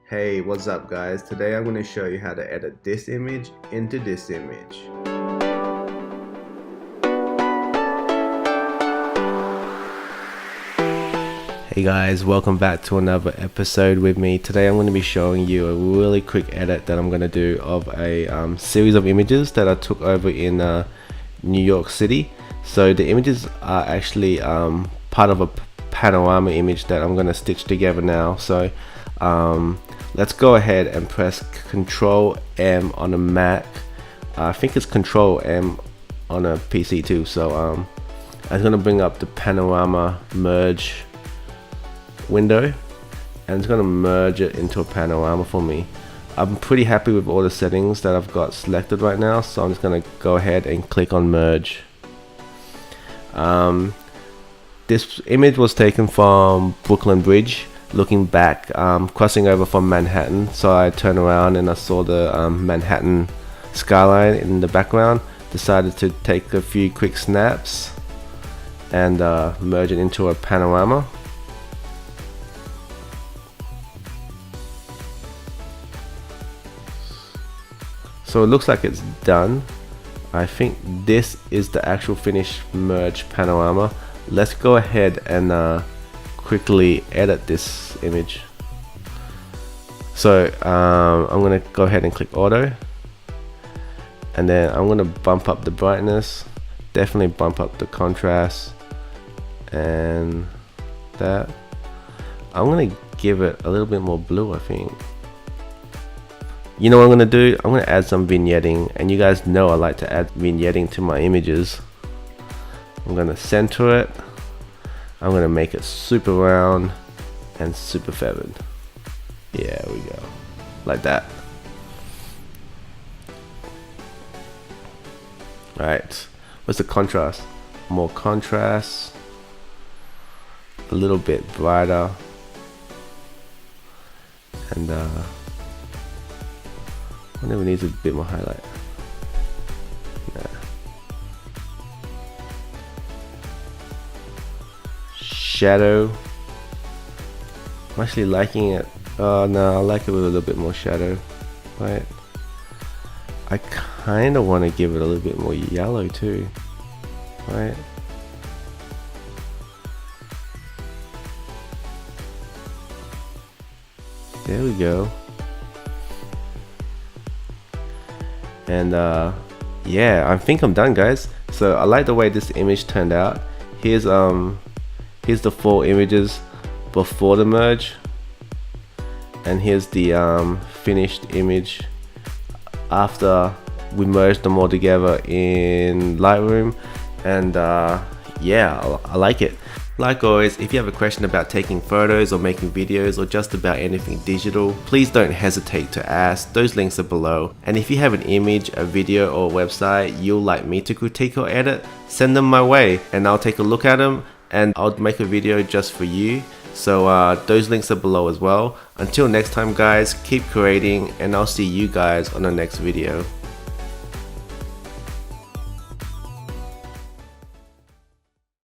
Hey, what's up guys? Today I'm going to show you how to edit this image into this image. Hey guys, welcome back to another episode with me. Today I'm going to be showing you a really quick edit that I'm going to do of a series of images that I took over in New York City. So the images are actually part of a panorama image that I'm going to stitch together now. So let's go ahead and press Control M on a Mac. I think it's Control M on a PC too. So I'm going to bring up the panorama merge window and it's going to merge it into a panorama for me. I'm pretty happy with all the settings that I've got selected right now, so I'm just going to go ahead and click on merge. This image was taken from Brooklyn Bridge, looking back, crossing over from Manhattan. So I turned around and I saw the Manhattan Skyline in the background. Decided to take a few quick snaps and merge it into a panorama. So it looks like it's done. I think this is the actual finished merge panorama. Let's go ahead and quickly edit this image. So I'm gonna go ahead and click auto, and then I'm gonna bump up the brightness, definitely bump up the contrast, and that. I'm gonna give it a little bit more blue, I think. You know what I'm gonna do? I'm gonna add some vignetting, and you guys know I like to add vignetting to my images. I'm gonna center it. I'm gonna make it super round and super feathered. Yeah, we go. Like that. Alright, what's the contrast? More contrast. A little bit brighter. And whenever needs a bit more highlight. Shadow. I'm actually liking it. Oh no, I like it with a little bit more shadow. Right. I kind of want to give it a little bit more yellow too. Right. There we go. And yeah, I think I'm done, guys. So I like the way this image turned out. Here's the 4 images before the merge, and here's the finished image after we merged them all together in Lightroom. And yeah, I like it. Like always, if you have a question about taking photos or making videos or just about anything digital, please don't hesitate to ask. Those links are below. And if you have an image, a video or a website you'd like me to critique or edit, send them my way and I'll take a look at them and I'll make a video just for you. So those links are below as well. Until next time guys, keep creating and I'll see you guys on the next video.